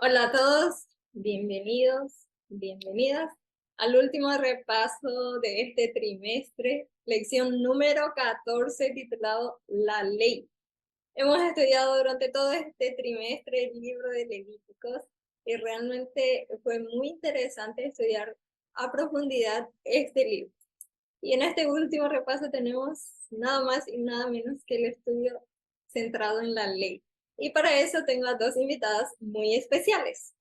Hola a todos, bienvenidos, bienvenidas al último repaso de este trimestre, lección número 14 titulado La Ley. Hemos estudiado durante todo este trimestre el libro de Levíticos y realmente fue muy interesante estudiar a profundidad este libro. Y en este último repaso tenemos nada más y nada menos que el estudio centrado en la ley. Y para eso tengo a dos invitadas muy especiales.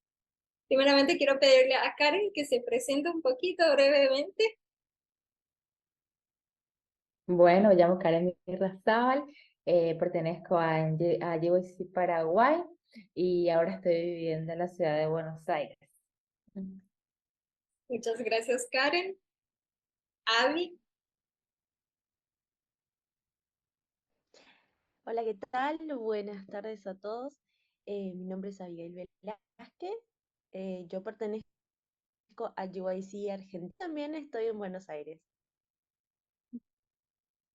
Primeramente quiero pedirle a Karen que se presente un poquito brevemente. Bueno, me llamo Karen Irrazábal, pertenezco a GYC Paraguay y ahora estoy viviendo en la ciudad de Buenos Aires. Mm. Muchas gracias, Karen. Abby, Hola, ¿qué tal? Buenas tardes a todos. Mi nombre es Abigail Velázquez. Yo pertenezco a UIC Argentina. También estoy en Buenos Aires.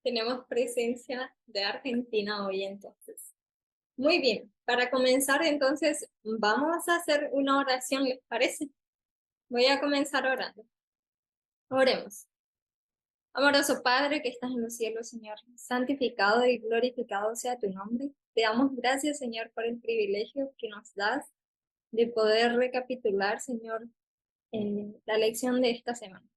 tenemos presencia de Argentina hoy entonces. Muy bien, para comenzar entonces vamos a hacer una oración, ¿les parece? Voy a comenzar orando. Oremos. Amoroso Padre que estás en los cielos, Señor, santificado y glorificado sea tu nombre. Te damos gracias, Señor, por el privilegio que nos das de poder recapitular, Señor, la lección de esta semana.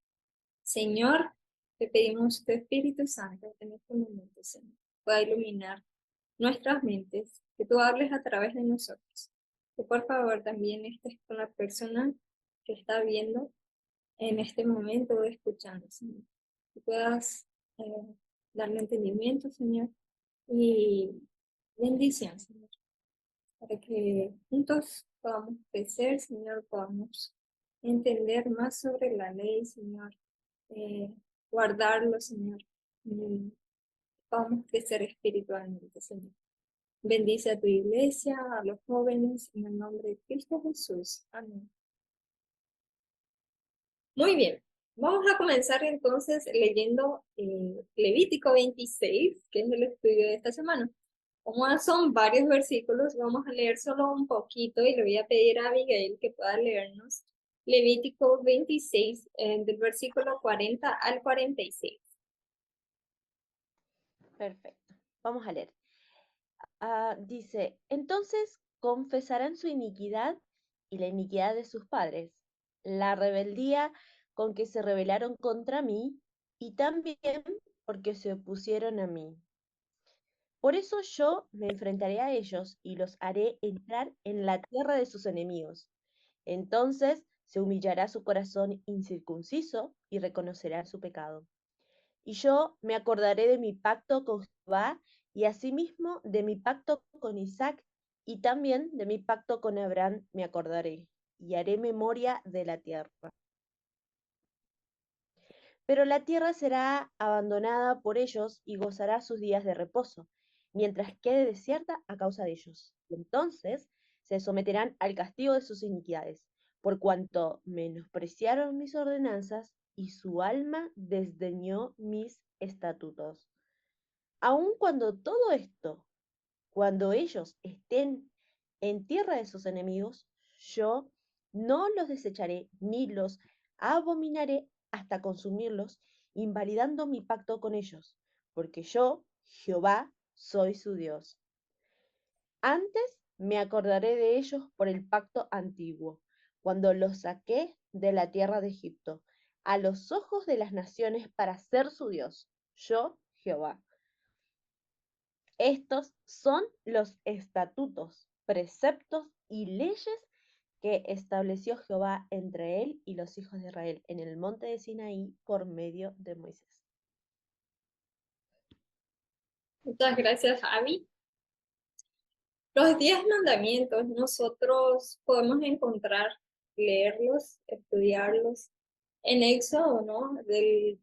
Señor, te pedimos tu Espíritu Santo en este momento, Señor, pueda iluminar nuestras mentes, que tú hables a través de nosotros. Que por favor también estés con la persona que está viendo en este momento o escuchando, Señor. Que puedas darle entendimiento, Señor, y bendición, Señor, para que juntos podamos crecer, Señor, podamos entender más sobre la ley, Señor, eh, guardarlo, Señor, y podamos crecer espiritualmente, Señor. Bendice a tu iglesia, a los jóvenes, en el nombre de Cristo Jesús. Amén. Muy bien, vamos a comenzar entonces leyendo Levítico 26, que es el estudio de esta semana. Como son varios versículos, vamos a leer solo un poquito y le voy a pedir a Abigail que pueda leernos Levítico 26, del versículo 40 al 46. Perfecto. Vamos a leer. Dice, entonces confesarán su iniquidad y la iniquidad de sus padres, la rebeldía con que se rebelaron contra mí y también porque se opusieron a mí. Por eso yo me enfrentaré a ellos y los haré entrar en la tierra de sus enemigos. Entonces se humillará su corazón incircunciso y reconocerá su pecado. Y yo me acordaré de mi pacto con Jehová y asimismo de mi pacto con Isaac y también de mi pacto con Abraham me acordaré y haré memoria de la tierra. Pero la tierra será abandonada por ellos y gozará sus días de reposo, mientras quede desierta a causa de ellos. Y entonces se someterán al castigo de sus iniquidades, por cuanto menospreciaron mis ordenanzas y su alma desdeñó mis estatutos. Aun cuando todo esto, cuando ellos estén en tierra de sus enemigos, yo no los desecharé ni los abominaré hasta consumirlos, invalidando mi pacto con ellos, porque yo, Jehová, soy su Dios. Antes me acordaré de ellos por el pacto antiguo, cuando los saqué de la tierra de Egipto, a los ojos de las naciones para ser su Dios, yo, Jehová. Estos son los estatutos, preceptos y leyes que estableció Jehová entre él y los hijos de Israel en el monte de Sinaí por medio de Moisés. Muchas gracias, Abby. Los 10 mandamientos nosotros podemos encontrar, leerlos, estudiarlos en Éxodo, ¿no? Del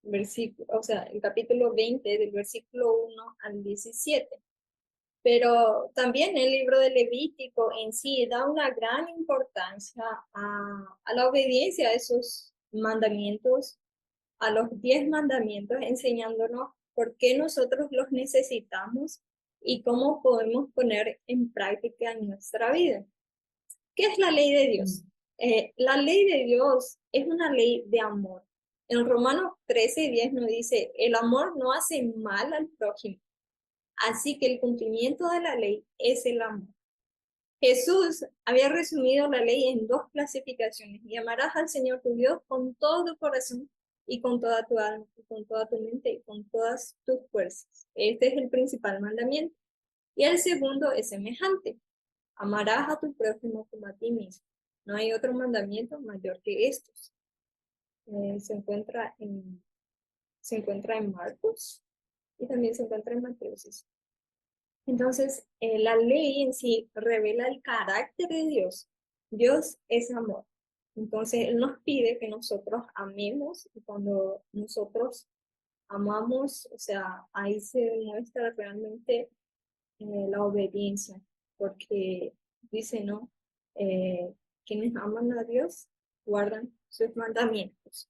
versículo, o sea, el capítulo 20, del versículo 1 al 17. Pero también el libro de Levítico en sí da una gran importancia a la obediencia a esos mandamientos, a los 10 mandamientos, enseñándonos por qué nosotros los necesitamos y cómo podemos poner en práctica en nuestra vida. ¿Qué es la ley de Dios? La ley de Dios es una ley de amor. En Romanos 13:10 nos dice, el amor no hace mal al prójimo. Así que el cumplimiento de la ley es el amor. Jesús había resumido la ley en dos clasificaciones. Y amarás al Señor tu Dios con todo tu corazón y con toda tu alma, y con toda tu mente y con todas tus fuerzas. Este es el principal mandamiento. Y el segundo es semejante. Amarás a tu prójimo como a ti mismo. No hay otro mandamiento mayor que estos. Se encuentra en Marcos y también se encuentra en Mateo 6. Entonces, la ley en sí revela el carácter de Dios. Dios es amor. Entonces, Él nos pide que nosotros amemos y cuando nosotros amamos, o sea, ahí se demuestra realmente la obediencia, porque dice, ¿no? Quienes aman a Dios guardan sus mandamientos.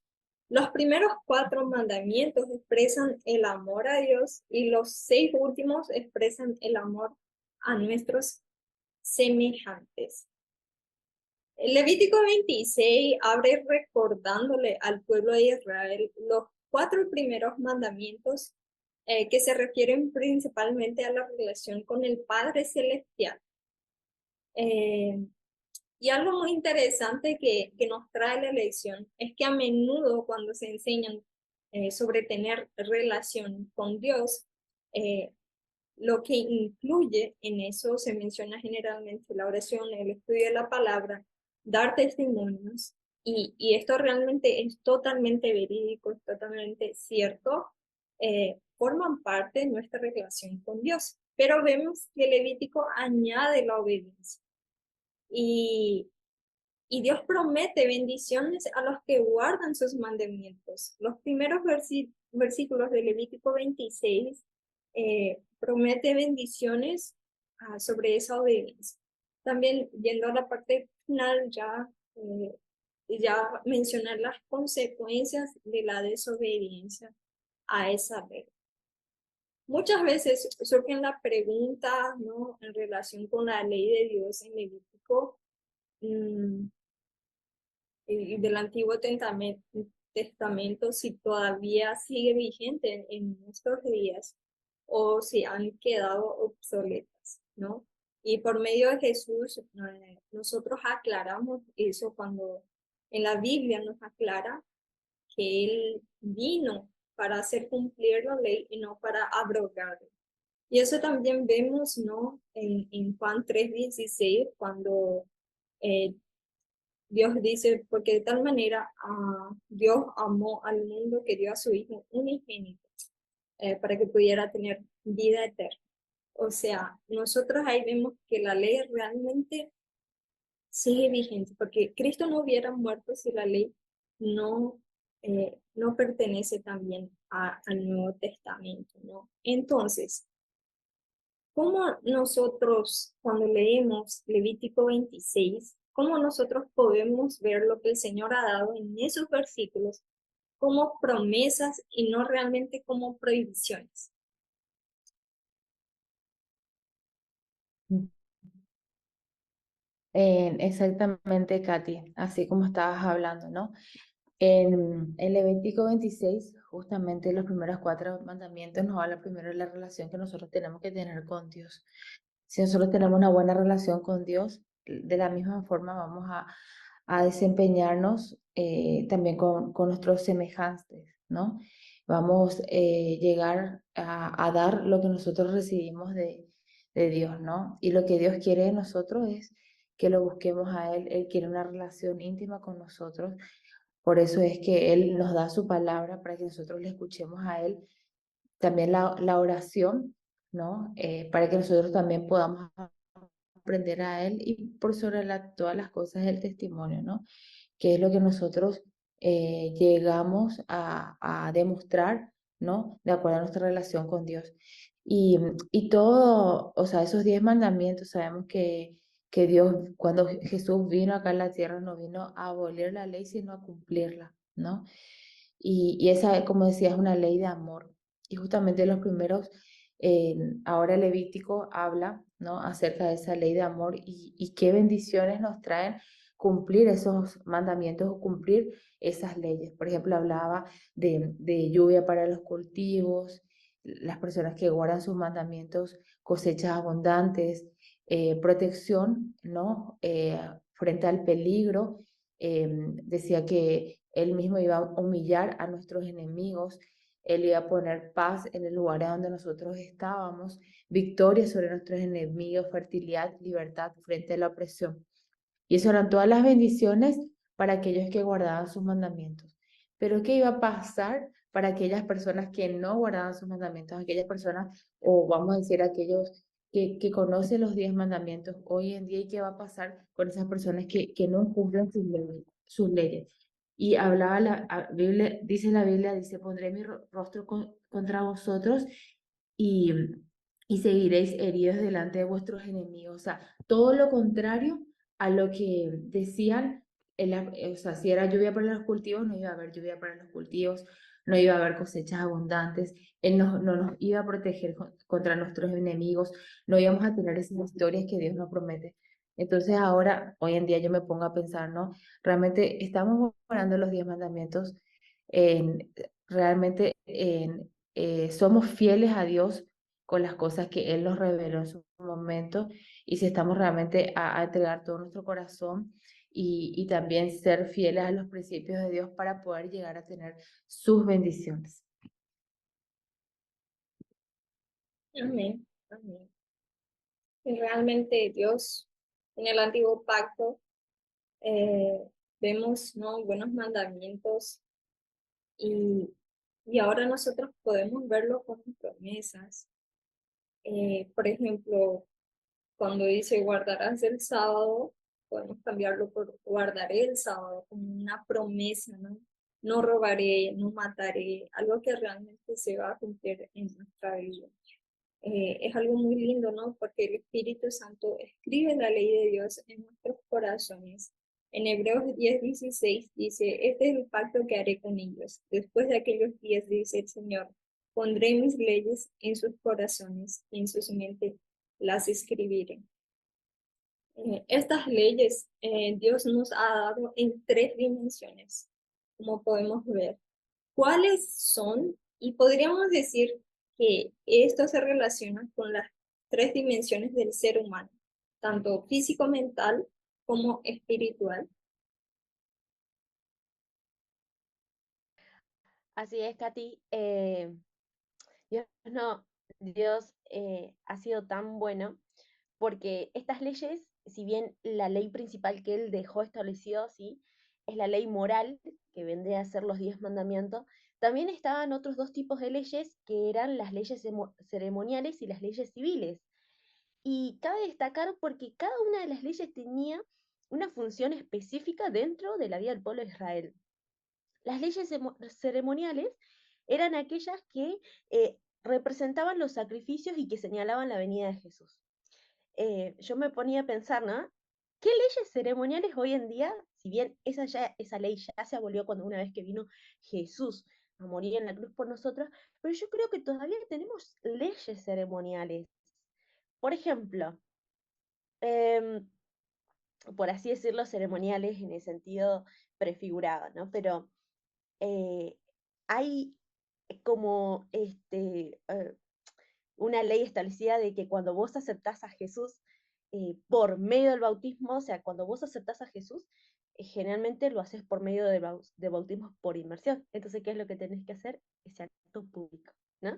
Los primeros 4 mandamientos expresan el amor a Dios y los 6 últimos expresan el amor a nuestros semejantes. El Levítico 26 abre recordándole al pueblo de Israel los 4 primeros mandamientos que se refieren principalmente a la relación con el Padre Celestial. Y algo muy interesante que nos trae la lección es que a menudo cuando se enseñan sobre tener relación con Dios, lo que incluye en eso se menciona generalmente la oración, el estudio de la palabra, dar testimonios, y esto realmente es totalmente verídico, es totalmente cierto, forman parte de nuestra relación con Dios. Pero vemos que Levítico añade la obediencia. Y Dios promete bendiciones a los que guardan sus mandamientos. Los primeros versículos de Levítico 26 promete bendiciones sobre esa obediencia. También, yendo a la parte final, ya mencionar las consecuencias de la desobediencia a esa ley. Muchas veces surgen las preguntas, ¿no?, en relación con la ley de Dios en Levítico y del Antiguo Testamento, si todavía sigue vigente en nuestros días o si han quedado obsoletas, ¿no? Y por medio de Jesús, nosotros aclaramos eso cuando en la Biblia nos aclara que Él vino para hacer cumplir la ley y no para abrogarla. Y eso también vemos, ¿no?, en Juan 3:16, cuando Dios dice, porque de tal manera Dios amó al mundo que dio a su Hijo unigénito para que pudiera tener vida eterna. O sea, nosotros ahí vemos que la ley realmente sigue vigente, porque Cristo no hubiera muerto si la ley no pertenece también al Nuevo Testamento, ¿no? Entonces, ¿cómo nosotros, cuando leemos Levítico 26, cómo nosotros podemos ver lo que el Señor ha dado en esos versículos como promesas y no realmente como prohibiciones? Exactamente, Katy, así como estabas hablando, ¿no? En Levítico 26, justamente los primeros 4 mandamientos nos habla primero de la relación que nosotros tenemos que tener con Dios. Si nosotros tenemos una buena relación con Dios, de la misma forma vamos a desempeñarnos también con nuestros semejantes, ¿no? Vamos a llegar a dar lo que nosotros recibimos de Dios, ¿no? Y lo que Dios quiere de nosotros es que lo busquemos a Él. Él quiere una relación íntima con nosotros. Por eso es que Él nos da su palabra para que nosotros le escuchemos a Él. También la oración, ¿no? Para que nosotros también podamos aprender a Él y por sobre todas las cosas el testimonio, ¿no? Que es lo que nosotros llegamos a demostrar, ¿no? De acuerdo a nuestra relación con Dios. Y todo, o sea, esos 10 mandamientos, sabemos que Dios, cuando Jesús vino acá a la tierra, no vino a abolir la ley, sino a cumplirla, ¿no? Y esa, como decía, es una ley de amor. Y justamente los primeros Ahora el Levítico habla, ¿no?, acerca de esa ley de amor y qué bendiciones nos traen cumplir esos mandamientos o cumplir esas leyes. Por ejemplo, hablaba de lluvia para los cultivos, las personas que guardan sus mandamientos, cosechas abundantes, protección, ¿no?, frente al peligro. Decía que él mismo iba a humillar a nuestros enemigos, él iba a poner paz en el lugar donde nosotros estábamos, victoria sobre nuestros enemigos, fertilidad, libertad frente a la opresión. Y eso eran todas las bendiciones para aquellos que guardaban sus mandamientos. Pero ¿qué iba a pasar para aquellas personas que no guardaban sus mandamientos? Aquellas personas, o vamos a decir, aquellos que conocen los 10 mandamientos hoy en día, y qué va a pasar con esas personas que no cumplen sus leyes. Y hablaba Biblia, dice la Biblia, dice, pondré mi rostro contra vosotros y, y seguiréis heridos delante de vuestros enemigos. O sea, todo lo contrario a lo que decían, o sea, si era lluvia para los cultivos, no iba a haber lluvia para los cultivos, no iba a haber cosechas abundantes, Él no nos iba a proteger contra nuestros enemigos, no íbamos a tener esas historias que Dios nos promete. Entonces ahora, hoy en día yo me pongo a pensar, ¿no? Realmente estamos guardando los 10 mandamientos, realmente somos fieles a Dios con las cosas que Él nos reveló en su momento, y si estamos realmente a entregar todo nuestro corazón y también ser fieles a los principios de Dios para poder llegar a tener sus bendiciones. Amén, amén. Y realmente Dios, en el antiguo pacto, eh, vemos, ¿no?, buenos mandamientos y ahora nosotros podemos verlo como promesas. Por ejemplo, cuando dice guardarás el sábado, podemos cambiarlo por guardaré el sábado como una promesa, ¿no? No robaré, no mataré, algo que realmente se va a cumplir en nuestra vida. Es algo muy lindo, ¿no? Porque el Espíritu Santo escribe la ley de Dios en nuestros corazones. En Hebreos 10:16 dice, este es el pacto que haré con ellos. Después de aquellos días, dice el Señor, pondré mis leyes en sus corazones y en sus mentes las escribiré. Estas leyes Dios nos ha dado en 3 dimensiones, como podemos ver. ¿Cuáles son? Y podríamos decir que esto se relaciona con las 3 dimensiones del ser humano, tanto físico, mental como espiritual. Así es, Katy. Dios, no, Dios ha sido tan bueno porque estas leyes, si bien la ley principal que Él dejó establecido, ¿sí?, es la ley moral, que vendría a ser los 10 mandamientos, también estaban otros 2 tipos de leyes, que eran las leyes ceremoniales y las leyes civiles. Y cabe destacar porque cada una de las leyes tenía una función específica dentro de la vida del pueblo de Israel. Las leyes ceremoniales eran aquellas que representaban los sacrificios y que señalaban la venida de Jesús. Yo me ponía a pensar, ¿no? ¿Qué leyes ceremoniales hoy en día, si bien esa ley ya se abolió cuando una vez que vino Jesús a morir en la cruz por nosotros, pero yo creo que todavía tenemos leyes ceremoniales? Por ejemplo, em, por así decirlo, ceremoniales en el sentido prefigurado, ¿no? Pero eh, hay como una ley establecida de que cuando vos aceptás a Jesús por medio del bautismo, o sea, cuando vos aceptás a Jesús, generalmente lo haces por medio de bautismo por inmersión. Entonces, ¿qué es lo que tenés que hacer? Ese acto público, ¿no?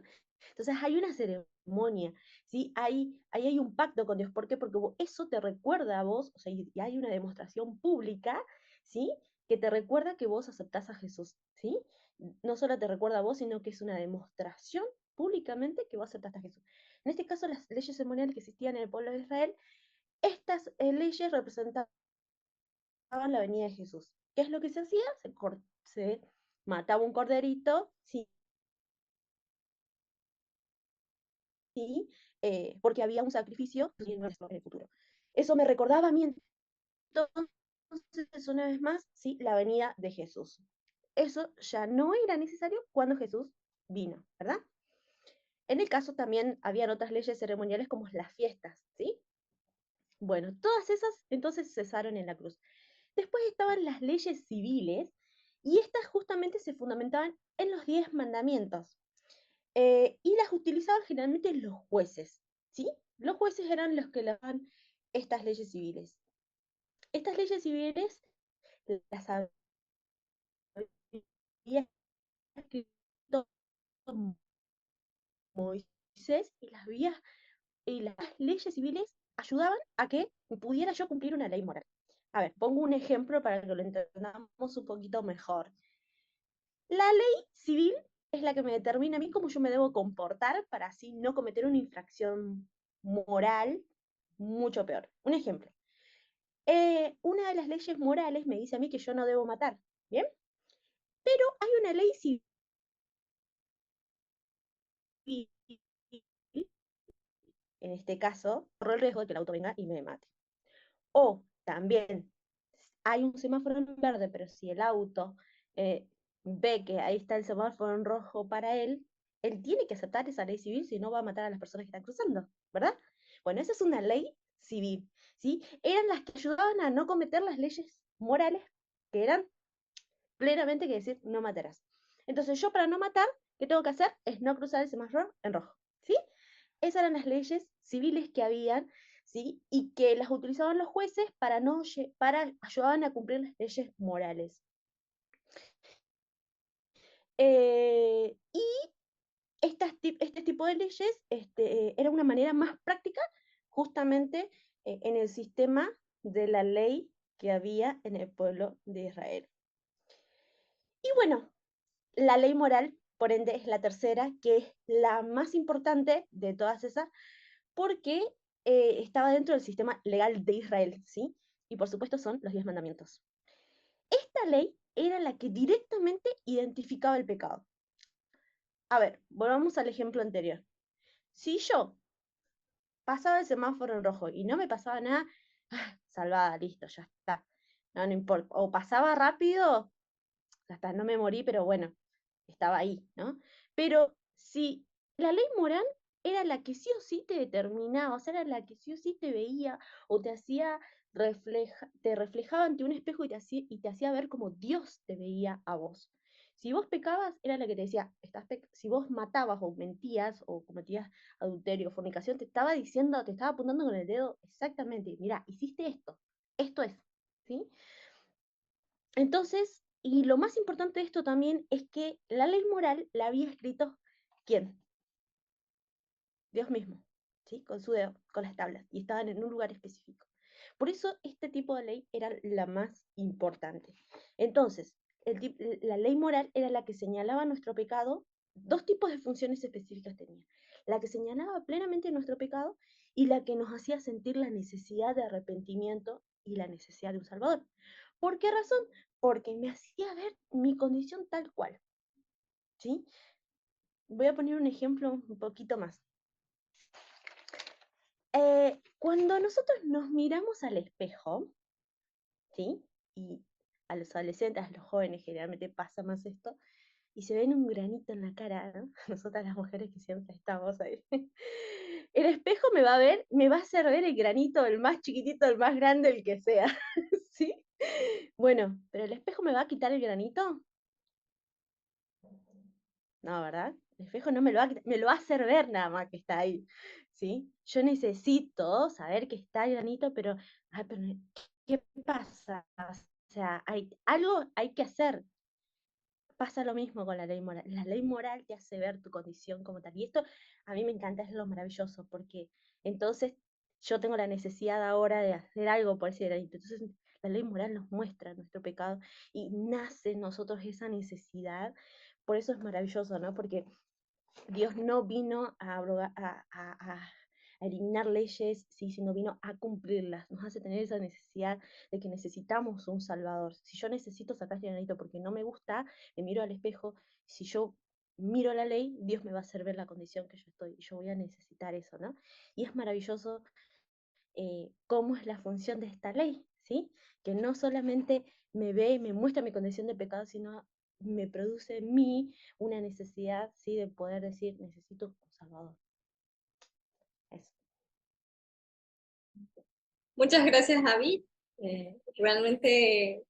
Entonces hay una ceremonia, ¿sí? Ahí hay un pacto con Dios. ¿Por qué? Porque eso te recuerda a vos, o sea, y hay una demostración pública, ¿sí?, que te recuerda que vos aceptás a Jesús, ¿sí? No solo te recuerda a vos, sino que es una demostración públicamente que vos aceptaste a Jesús. En este caso, las leyes ceremoniales que existían en el pueblo de Israel, estas leyes representaban la venida de Jesús. ¿Qué es lo que se hacía? Se mataba un corderito, ¿sí? ¿Sí? Porque había un sacrificio en el futuro. Eso me recordaba a mí entonces, una vez más, ¿sí?, la venida de Jesús. Eso ya no era necesario cuando Jesús vino, ¿verdad? En el caso también habían otras leyes ceremoniales como las fiestas, ¿sí? Bueno, todas esas entonces cesaron en la cruz. Después estaban las leyes civiles y estas justamente se fundamentaban en los 10 mandamientos. Y las utilizaban generalmente los jueces, ¿sí? Los jueces eran los que daban estas leyes civiles. Estas leyes civiles las había escrito Moisés y las leyes civiles ayudaban a que pudiera yo cumplir una ley moral. A ver, pongo un ejemplo para que lo entendamos un poquito mejor. La ley civil es la que me determina a mí cómo yo me debo comportar para así no cometer una infracción moral mucho peor. Un ejemplo. Una de las leyes morales me dice a mí que yo no debo matar, ¿bien? Pero hay una ley civil en este caso, corro el riesgo de que el auto venga y me mate. O también hay un semáforo en verde, pero si el auto eh, ve que ahí está el semáforo en rojo para él tiene que aceptar esa ley civil, si no va a matar a las personas que están cruzando, ¿verdad? Bueno, esa es una ley civil, ¿sí? Eran las que ayudaban a no cometer las leyes morales, que eran plenamente que decir, no matarás. Entonces yo para no matar, ¿qué tengo que hacer? Es no cruzar el semáforo en rojo, ¿sí? Esas eran las leyes civiles que habían, ¿sí? Y que las utilizaban los jueces para, no, para ayudaban a cumplir las leyes morales. Y este tipo de leyes era una manera más práctica justamente en el sistema de la ley que había en el pueblo de Israel. Y bueno, la ley moral, por ende, es la tercera, que es la más importante de todas esas, porque estaba dentro del sistema legal de Israel, ¿sí? Y por supuesto son los 10 mandamientos. Esta ley era la que directamente identificaba el pecado. A ver, volvamos al ejemplo anterior. Si yo pasaba el semáforo en rojo y no me pasaba nada, salvada, listo, ya está. No, no importa. O pasaba rápido, ya está, no me morí, pero bueno, estaba ahí, ¿no? Pero si la ley moral era la que sí o sí te determinaba, o sea, era la que sí o sí te veía o te hacía te reflejaba ante un espejo y te hacía ver como Dios te veía a vos. Si vos pecabas, era la que te decía, si vos matabas o mentías o cometías adulterio, fornicación, te estaba diciendo, te estaba apuntando con el dedo exactamente, mira, hiciste esto es, ¿sí? Entonces, y lo más importante de esto también es que la ley moral la había escrito ¿quién? Dios mismo, ¿sí? Con su dedo, con las tablas, y estaban en un lugar específico. Por eso este tipo de ley era la más importante. Entonces, la ley moral era la que señalaba nuestro pecado, dos tipos de funciones específicas tenía. La que señalaba plenamente nuestro pecado y la que nos hacía sentir la necesidad de arrepentimiento y la necesidad de un Salvador. ¿Por qué razón? Porque me hacía ver mi condición tal cual, ¿sí? Voy a poner un ejemplo un poquito más. Cuando nosotros nos miramos al espejo, ¿sí? Y a los adolescentes, a los jóvenes generalmente pasa más esto, y se ven un granito en la cara, ¿no? Nosotras las mujeres que siempre estamos ahí. El espejo me va a ver, me va a hacer ver el granito, el más chiquitito, el más grande, el que sea, ¿sí? Bueno, pero el espejo me va a quitar el granito. No, ¿verdad? El espejo no me lo va a quitar, me lo va a hacer ver nada más que está ahí, ¿sí? Yo necesito saber que está el granito, pero, ay, pero ¿qué pasa? O sea, algo hay que hacer. Pasa lo mismo con la ley moral. La ley moral te hace ver tu condición como tal. Y esto a mí me encanta, es lo maravilloso, porque entonces yo tengo la necesidad ahora de hacer algo por ese granito. Entonces la ley moral nos muestra nuestro pecado y nace en nosotros esa necesidad. Por eso es maravilloso, ¿no? Porque Dios no vino a eliminar leyes, ¿sí? Sino vino a cumplirlas. Nos hace tener esa necesidad de que necesitamos un Salvador. Si yo necesito sacar este granito porque no me gusta, me miro al espejo. Si yo miro la ley, Dios me va a hacer ver la condición que yo estoy y yo voy a necesitar eso, ¿no? Y es maravilloso cómo es la función de esta ley, ¿sí? Que no solamente me ve y me muestra mi condición de pecado, sino me produce en mí una necesidad, ¿sí? De poder decir, necesito un Salvador. Eso. Muchas gracias, Javi. Realmente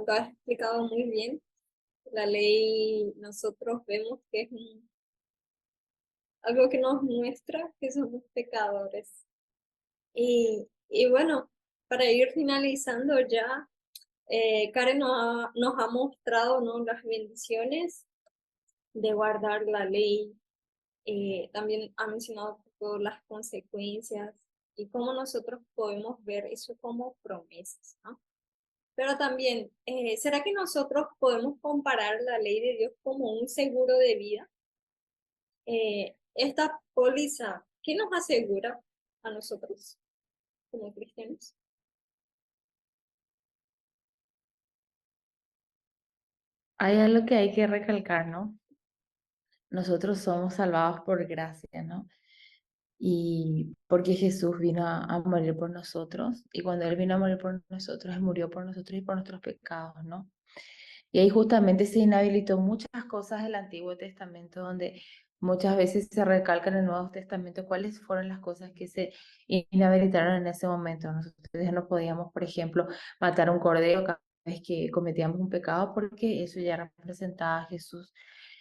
lo has explicado muy bien. La ley, nosotros vemos que es algo que nos muestra que somos pecadores. Y bueno, para ir finalizando ya, Karen nos ha mostrado, ¿no?, las bendiciones de guardar la ley. También ha mencionado un poco las consecuencias y cómo nosotros podemos ver eso como promesas, ¿no? Pero también, ¿será que nosotros podemos comparar la ley de Dios como un seguro de vida? Esta póliza, ¿qué nos asegura a nosotros como cristianos? Hay algo que hay que recalcar, ¿no? Nosotros somos salvados por gracia, ¿no? Y porque Jesús vino a morir por nosotros, y cuando Él vino a morir por nosotros, Él murió por nosotros y por nuestros pecados, ¿no? Y ahí justamente se inhabilitó muchas cosas del Antiguo Testamento, donde muchas veces se recalca en el Nuevo Testamento cuáles fueron las cosas que se inhabilitaron en ese momento. Nosotros ya no podíamos, por ejemplo, matar un cordero cada vez que cometíamos un pecado, porque eso ya representaba a Jesús.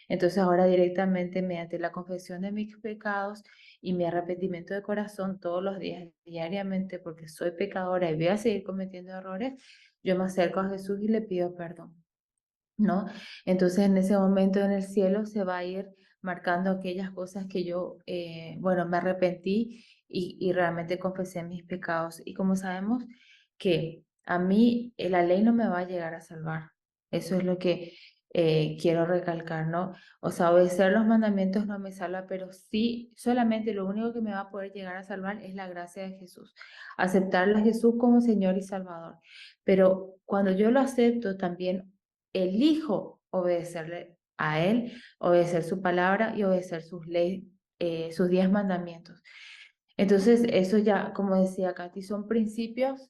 Entonces ahora directamente mediante la confesión de mis pecados y mi arrepentimiento de corazón todos los días, diariamente, porque soy pecadora y voy a seguir cometiendo errores, yo me acerco a Jesús y le pido perdón, ¿no? Entonces en ese momento en el cielo se va a ir marcando aquellas cosas que yo, bueno, me arrepentí y realmente confesé mis pecados. Y como sabemos que a mí la ley no me va a llegar a salvar, eso es lo que quiero recalcar, ¿no? O sea, obedecer los mandamientos no me salva, pero sí, solamente lo único que me va a poder llegar a salvar es la gracia de Jesús, aceptarle a Jesús como Señor y Salvador. Pero cuando yo lo acepto, también elijo obedecerle a Él, obedecer su palabra y obedecer sus leyes, sus 10 mandamientos. Entonces, eso ya, como decía Katy, son principios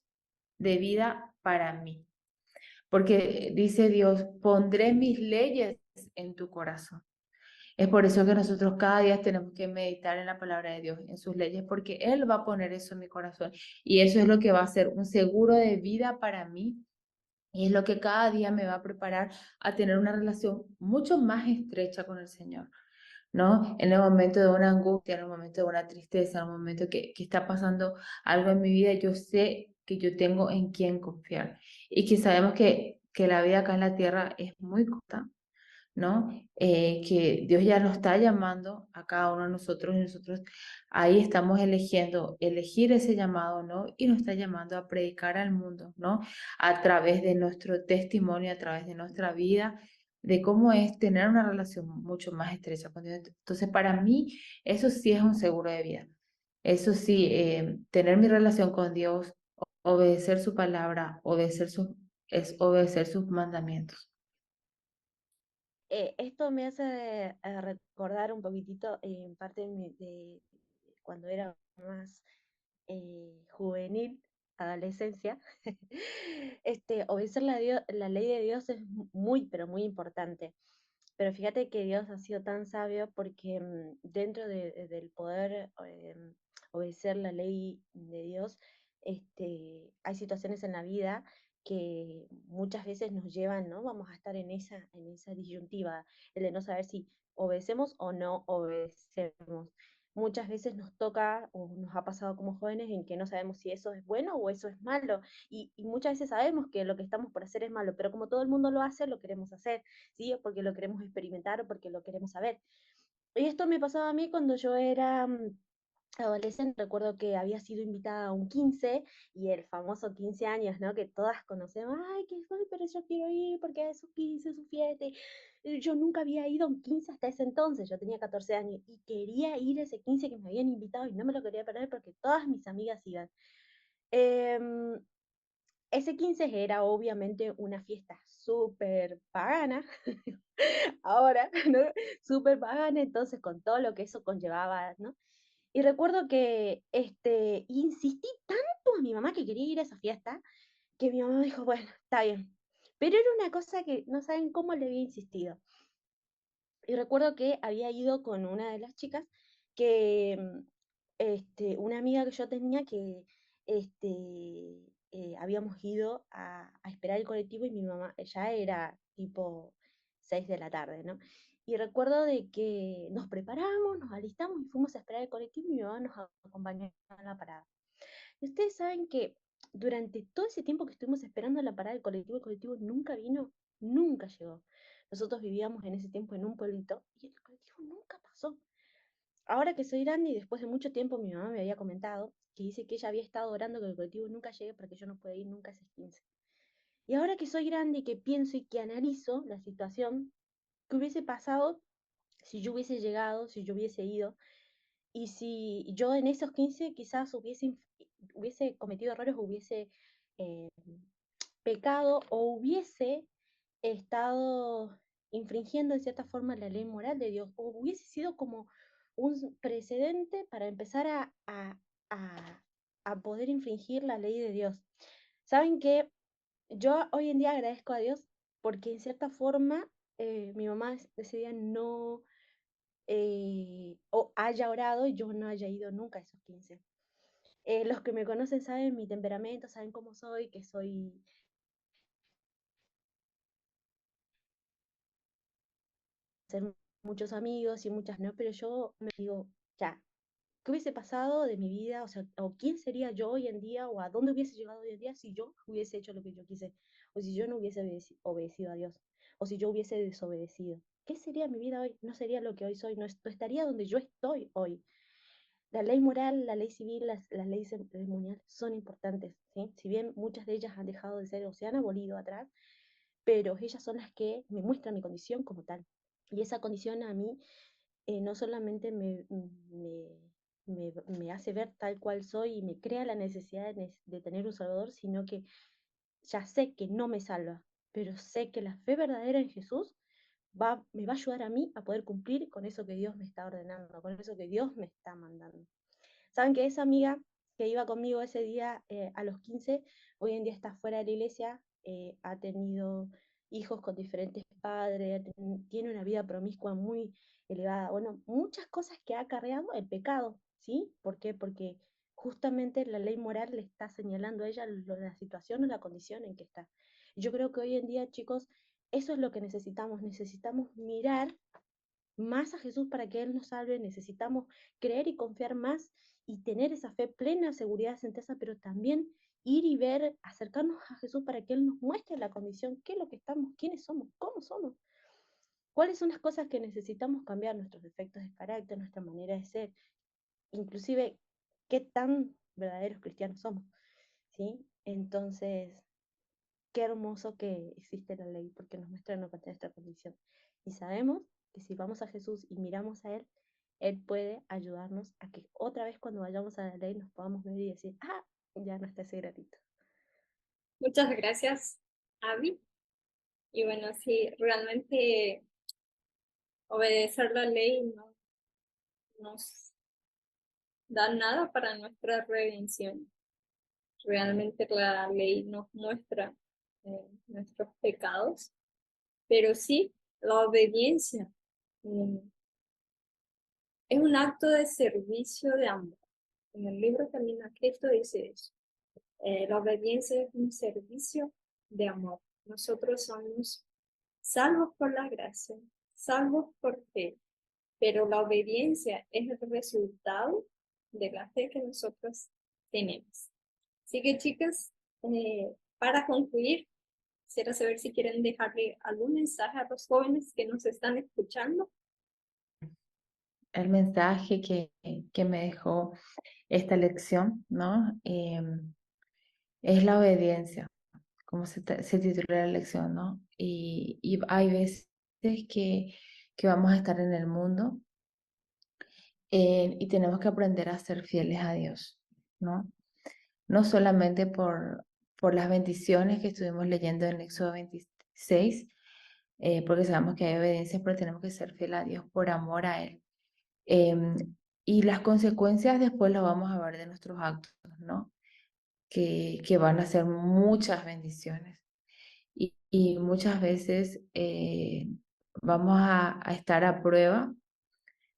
de vida para mí. Porque dice Dios, pondré mis leyes en tu corazón. Es por eso que nosotros cada día tenemos que meditar en la palabra de Dios, en sus leyes, porque Él va a poner eso en mi corazón. Y eso es lo que va a ser un seguro de vida para mí. Y es lo que cada día me va a preparar a tener una relación mucho más estrecha con el Señor, ¿no? En el momento de una angustia, en el momento de una tristeza, en el momento que está pasando algo en mi vida, yo sé que yo tengo en quién confiar. Y que sabemos que la vida acá en la tierra es muy corta, ¿no? Que Dios ya nos está llamando a cada uno de nosotros y nosotros ahí estamos eligiendo elegir ese llamado, ¿no? Y nos está llamando a predicar al mundo, ¿no? A través de nuestro testimonio, a través de nuestra vida, de cómo es tener una relación mucho más estrecha con Dios. Entonces, para mí, eso sí es un seguro de vida. Eso sí, tener mi relación con Dios, obedecer su palabra, es obedecer sus mandamientos. Esto me hace recordar un poquitito en parte de cuando era más juvenil, adolescencia. Obedecer la ley de Dios es muy, pero muy importante. Pero fíjate que Dios ha sido tan sabio porque dentro del poder obedecer la ley de Dios, hay situaciones en la vida que muchas veces nos llevan, ¿no? Vamos a estar en esa disyuntiva, el de no saber si obedecemos o no obedecemos. Muchas veces nos toca o nos ha pasado como jóvenes en que no sabemos si eso es bueno o eso es malo. Y muchas veces sabemos que lo que estamos por hacer es malo, pero como todo el mundo lo hace, lo queremos hacer, ¿sí? O porque lo queremos experimentar o porque lo queremos saber. Y esto me pasaba a mí cuando yo era adolescente. Recuerdo que había sido invitada a un 15 y el famoso 15 años, ¿no? Que todas conocemos, ay, que soy, pero yo quiero ir porque es un 15, es un fiesta. Y yo nunca había ido a un 15 hasta ese entonces, yo tenía 14 años y quería ir a ese 15 que me habían invitado y no me lo quería perder porque todas mis amigas iban. Em, Ese 15 era obviamente una fiesta súper pagana, ahora, ¿no? Súper pagana, entonces con todo lo que eso conllevaba, ¿no? Y recuerdo que insistí tanto a mi mamá que quería ir a esa fiesta, que mi mamá me dijo, bueno, está bien. Pero era una cosa que no saben cómo le había insistido. Y recuerdo que había ido con una de las chicas que una amiga que yo tenía que habíamos ido a esperar el colectivo y mi mamá ya era tipo 6 de la tarde, ¿no? Y recuerdo de que nos preparamos, nos alistamos y fuimos a esperar el colectivo y mi mamá nos acompañó a la parada. Y ustedes saben que durante todo ese tiempo que estuvimos esperando la parada del colectivo, el colectivo nunca vino, nunca llegó. Nosotros vivíamos en ese tiempo en un pueblito y el colectivo nunca pasó. Ahora que soy grande y después de mucho tiempo mi mamá me había comentado que dice que ella había estado orando que el colectivo nunca llegue para que yo no pueda ir nunca a ese 15. Y ahora que soy grande y que pienso y que analizo la situación, ¿qué hubiese pasado si yo hubiese llegado, si yo hubiese ido? Y si yo en esos 15 quizás hubiese cometido errores, hubiese eh, pecado o hubiese estado infringiendo en cierta forma la ley moral de Dios, o hubiese sido como un precedente para empezar a, a poder infringir la ley de Dios. Saben que yo hoy en día agradezco a Dios porque en cierta forma mi mamá ese día no o haya orado y yo no haya ido nunca a esos 15. Los que me conocen saben mi temperamento, saben cómo soy, que soy hacer muchos amigos y muchas no, pero yo me digo, ya, ¿qué hubiese pasado de mi vida? O sea, o quién sería yo hoy en día, o a dónde hubiese llegado hoy en día si yo hubiese hecho lo que yo quise, o si yo no hubiese obedecido a Dios, o si yo hubiese desobedecido. ¿Qué sería mi vida hoy? No sería lo que hoy soy, no, no estaría donde yo estoy hoy. La ley moral, la ley civil, las leyes ceremoniales son importantes, ¿sí? Si bien muchas de ellas han dejado de ser o se han abolido atrás, pero ellas son las que me muestran mi condición como tal. Y esa condición a mí no solamente me hace ver tal cual soy y me crea la necesidad de tener un Salvador, sino que ya sé que no me salva, pero sé que la fe verdadera en Jesús me va a ayudar a mí a poder cumplir con eso que Dios me está ordenando, con eso que Dios me está mandando. Saben que esa amiga que iba conmigo ese día a los 15, hoy en día está fuera de la iglesia, ha tenido hijos con diferentes padres, tiene una vida promiscua muy elevada. Bueno, muchas cosas que ha acarreado el pecado, ¿sí? ¿Por qué? Porque justamente la ley moral le está señalando a ella la situación o la condición en que está. Yo creo que hoy en día, chicos, eso es lo que necesitamos mirar más a Jesús para que Él nos salve, necesitamos creer y confiar más y tener esa fe plena, seguridad, certeza, pero también ir y ver, acercarnos a Jesús para que Él nos muestre la condición, qué es lo que estamos, quiénes somos, cómo somos, cuáles son las cosas que necesitamos cambiar, nuestros defectos de carácter, nuestra manera de ser, inclusive qué tan verdaderos cristianos somos, ¿sí? Entonces, qué hermoso que existe la ley porque nos muestra nuestra condición. Y sabemos que si vamos a Jesús y miramos a Él, Él puede ayudarnos a que otra vez cuando vayamos a la ley nos podamos ver y decir, ah, ya no está ese gratito. Muchas gracias, Abby. Y bueno, sí, realmente obedecer la ley no nos da nada para nuestra redención. Realmente la ley nos muestra nuestros pecados, pero sí, la obediencia es un acto de servicio de amor. En el libro Camino a Cristo dice eso. La obediencia es un servicio de amor. Nosotros somos salvos por la gracia, salvos por fe, pero la obediencia es el resultado de la fe que nosotros tenemos. Así que chicas, para concluir, quisiera saber si quieren dejarle algún mensaje a los jóvenes que nos están escuchando. El mensaje que me dejó esta lección, ¿no? Es la obediencia, como se titula la lección, ¿no? Y hay veces que vamos a estar en el mundo y tenemos que aprender a ser fieles a Dios, ¿no? No solamente por las bendiciones que estuvimos leyendo en Éxodo 26, porque sabemos que hay obediencia, pero tenemos que ser fieles a Dios por amor a Él. Em, y las consecuencias después las vamos a ver de nuestros actos, ¿no? Que van a ser muchas bendiciones. Y muchas veces vamos a estar a prueba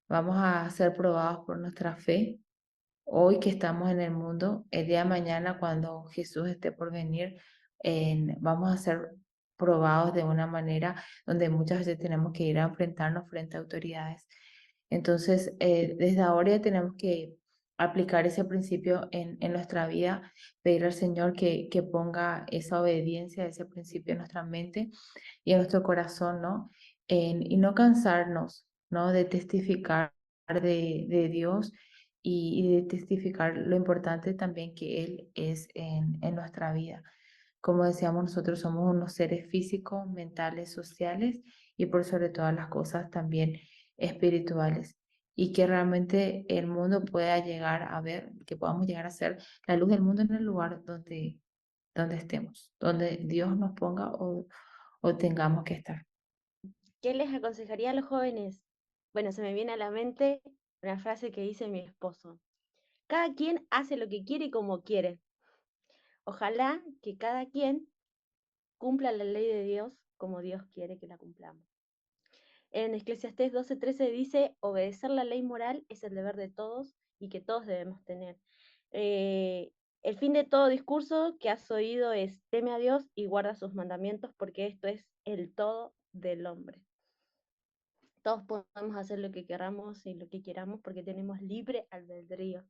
vamos a ser probados por nuestra fe. Hoy que estamos en el mundo, el día de mañana cuando Jesús esté por venir, vamos a ser probados de una manera donde muchas veces tenemos que ir a enfrentarnos frente a autoridades. Entonces, desde ahora ya tenemos que aplicar ese principio en nuestra vida, pedir al Señor que ponga esa obediencia, ese principio en nuestra mente y en nuestro corazón, ¿no? Y no cansarnos, ¿no? De testificar de Dios y de testificar lo importante también que Él es en nuestra vida. Como decíamos, nosotros somos unos seres físicos, mentales, sociales y por sobre todas las cosas también espirituales. Y que realmente el mundo pueda llegar a ver, que podamos llegar a ser la luz del mundo en el lugar donde estemos, donde Dios nos ponga o tengamos que estar. ¿Qué les aconsejaría a los jóvenes? Bueno, se me viene a la mente una frase que dice mi esposo. Cada quien hace lo que quiere y como quiere. Ojalá que cada quien cumpla la ley de Dios como Dios quiere que la cumplamos. En Eclesiastés 12:13 dice, obedecer la ley moral es el deber de todos y que todos debemos tener. El fin de todo discurso que has oído es, teme a Dios y guarda sus mandamientos porque esto es el todo del hombre. Todos podemos hacer lo que queramos y lo que queramos porque tenemos libre albedrío.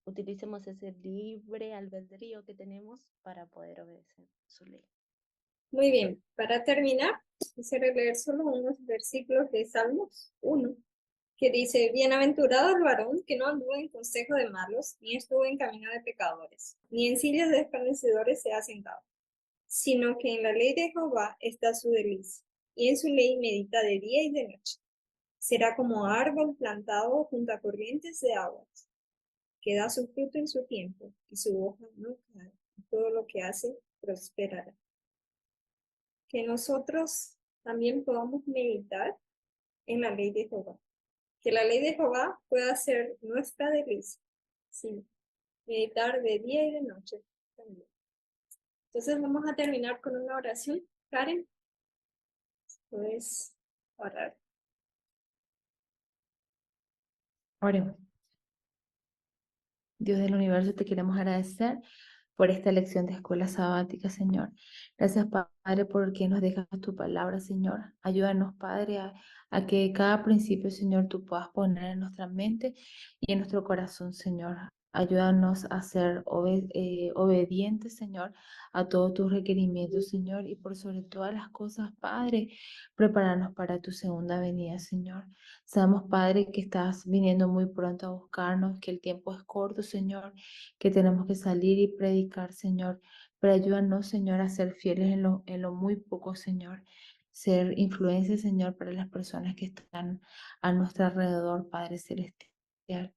Utilicemos ese libre albedrío que tenemos para poder obedecer su ley. Muy bien, para terminar, quisiera leer solo unos versículos de Salmos 1, que dice, bienaventurado el varón que no anduvo en consejo de malos, ni estuvo en camino de pecadores, ni en sillas de escarnecedores se ha sentado, sino que en la ley de Jehová está su delicia, y en su ley medita de día y de noche. Será como árbol plantado junto a corrientes de aguas, que da su fruto en su tiempo, y su hoja no cae, y todo lo que hace prosperará. Que nosotros también podamos meditar en la ley de Jehová. Que la ley de Jehová pueda ser nuestra delicia. Sí, meditar de día y de noche también. Entonces vamos a terminar con una oración. Karen, puedes orar. Oremos. Dios del universo, te queremos agradecer por esta lección de escuela sabática, Señor. Gracias, Padre, porque nos dejas tu palabra, Señor. Ayúdanos, Padre, a que cada principio, Señor, tú puedas poner en nuestra mente y en nuestro corazón, Señor. Ayúdanos a ser obedientes, Señor, a todos tus requerimientos, Señor, y por sobre todas las cosas, Padre, prepáranos para tu segunda venida, Señor. Sabemos, Padre, que estás viniendo muy pronto a buscarnos, que el tiempo es corto, Señor, que tenemos que salir y predicar, Señor. Pero ayúdanos, Señor, a ser fieles en lo muy poco, Señor. Ser influencia, Señor, para las personas que están a nuestro alrededor, Padre Celestial.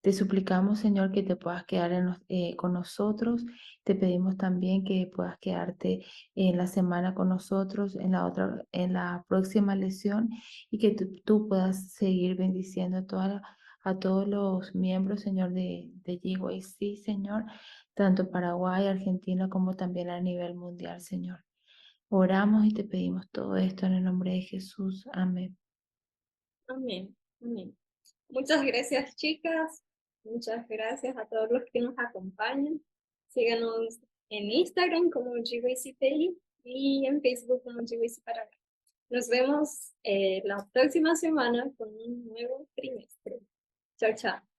Te suplicamos, Señor, que te puedas quedar con nosotros. Te pedimos también que puedas quedarte en la semana con nosotros, en la próxima lección, y que tú puedas seguir bendiciendo a todos los miembros, Señor, de GYC, Señor, tanto Paraguay, Argentina, como también a nivel mundial, Señor. Oramos y te pedimos todo esto en el nombre de Jesús. Amén. Amén. Amén. Muchas gracias, chicas. Muchas gracias a todos los que nos acompañan. Síganos en Instagram como GYCPI y en Facebook como GYC Paraguay. Nos vemos la próxima semana con un nuevo trimestre. Chao, chao.